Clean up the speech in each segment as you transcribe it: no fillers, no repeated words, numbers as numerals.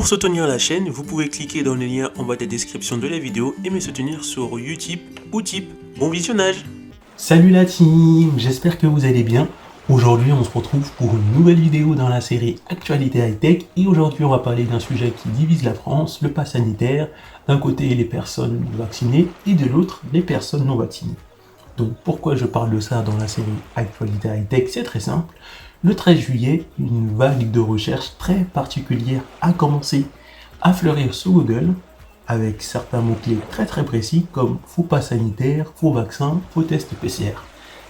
Pour soutenir la chaîne, vous pouvez cliquer dans les liens en bas de la description de la vidéo et me soutenir sur Utip ou Tip. Bon visionnage! Salut la team, j'espère que vous allez bien. Aujourd'hui on se retrouve pour une nouvelle vidéo dans la série Actualité High-Tech et aujourd'hui on va parler d'un sujet qui divise la France, le pass sanitaire. D'un côté les personnes vaccinées et de l'autre les personnes non vaccinées. Donc pourquoi je parle de ça dans la série Actualité High-Tech? C'est très simple. Le 13 juillet, une vague de recherche très particulière a commencé à fleurir sur Google avec certains mots-clés très précis comme faux pass sanitaire, faux vaccin, faux test PCR.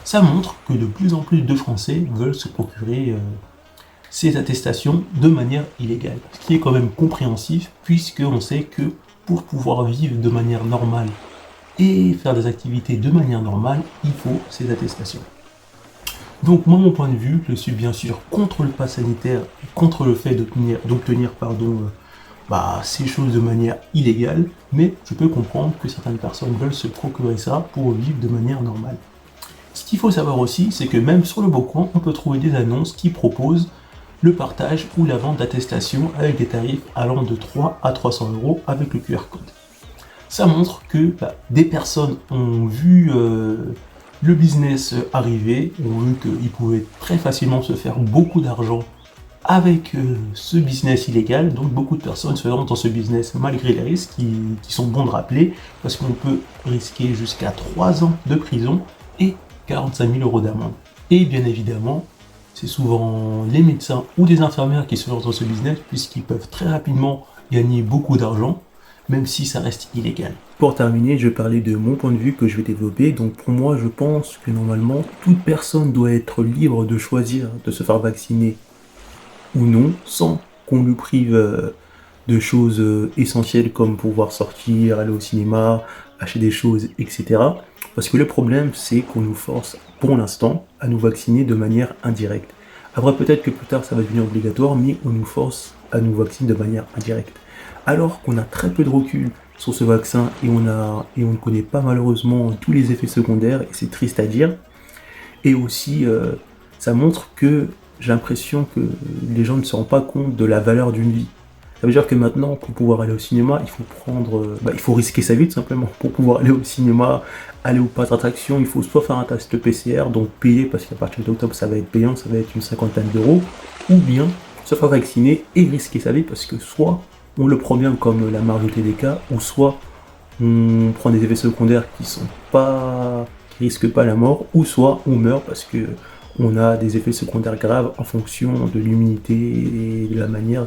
Ça montre que de plus en plus de Français veulent se procurer ces attestations de manière illégale. Ce qui est quand même compréhensif puisqu'on sait que pour pouvoir vivre de manière normale et faire des activités de manière normale, il faut ces attestations. Donc moi, mon point de vue, je suis bien sûr contre le pass sanitaire, contre le fait d'obtenir ces choses de manière illégale, mais je peux comprendre que certaines personnes veulent se procurer ça pour vivre de manière normale. Ce qu'il faut savoir aussi, c'est que même sur le Bon-Coin, on peut trouver des annonces qui proposent le partage ou la vente d'attestations avec des tarifs allant de 3 à 300 € avec le QR code. Ça montre que des personnes ont vu le business arriver, ont vu qu'ils pouvaient très facilement se faire beaucoup d'argent avec ce business illégal. Donc beaucoup de personnes se lancent dans ce business malgré les risques qui sont bons de rappeler, parce qu'on peut risquer jusqu'à 3 ans de prison et 45 000 € d'amende. Et bien évidemment, c'est souvent les médecins ou des infirmières qui se lancent dans ce business, puisqu'ils peuvent très rapidement gagner beaucoup d'argent, même si ça reste illégal. Pour terminer, je vais parler de mon point de vue que je vais développer. Donc pour moi, je pense que normalement, toute personne doit être libre de choisir de se faire vacciner ou non, sans qu'on lui prive de choses essentielles comme pouvoir sortir, aller au cinéma, acheter des choses, etc. Parce que le problème, c'est qu'on nous force, pour l'instant, à nous vacciner de manière indirecte. Après, peut-être que plus tard, ça va devenir obligatoire, mais on nous force à nous vacciner de manière indirecte. Alors qu'on a très peu de recul sur ce vaccin et on ne connaît pas malheureusement tous les effets secondaires, et c'est triste à dire. Et aussi, ça montre que j'ai l'impression que les gens ne se rendent pas compte de la valeur d'une vie. Ça veut dire que maintenant, pour pouvoir aller au cinéma, il faut risquer sa vie tout simplement. Pour pouvoir aller au cinéma, aller au parc d'attraction, il faut soit faire un test PCR, donc payer, parce qu'à partir d'octobre ça va être payant, ça va être une 50aine d'euros, ou bien se faire vacciner et risquer sa vie, parce que soit on le prend bien comme la majorité des cas, ou soit on prend des effets secondaires qui risquent pas la mort, ou soit on meurt parce que on a des effets secondaires graves en fonction de l'immunité et de la manière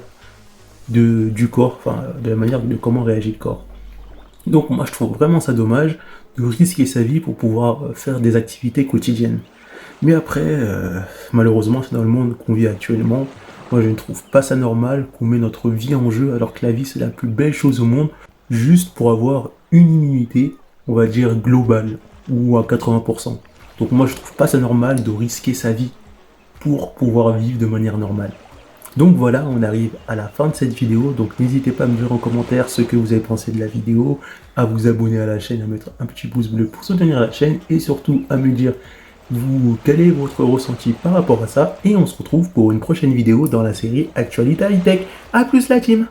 du corps, de la manière de comment réagit le corps. Donc moi je trouve vraiment ça dommage de risquer sa vie pour pouvoir faire des activités quotidiennes. Mais après, malheureusement c'est dans le monde qu'on vit actuellement. Moi je ne trouve pas ça normal qu'on met notre vie en jeu alors que la vie c'est la plus belle chose au monde, juste pour avoir une immunité, on va dire globale, ou à 80%. Donc moi je trouve pas ça normal de risquer sa vie pour pouvoir vivre de manière normale. Donc voilà, on arrive à la fin de cette vidéo, donc n'hésitez pas à me dire en commentaire ce que vous avez pensé de la vidéo, à vous abonner à la chaîne, à mettre un petit pouce bleu pour soutenir la chaîne, et surtout à me dire quel est votre ressenti par rapport à ça, et on se retrouve pour une prochaine vidéo dans la série Actualité High-Tech. A plus la team!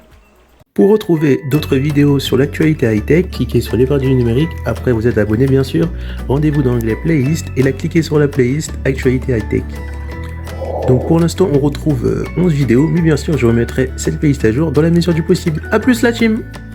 Pour retrouver d'autres vidéos sur l'actualité high-tech, cliquez sur les barres du numérique, après vous êtes abonné bien sûr, rendez-vous dans l'onglet playlist et là cliquez sur la playlist Actualité High-Tech. Donc pour l'instant on retrouve 11 vidéos, mais bien sûr je remettrai cette playlist à jour dans la mesure du possible. A plus la team!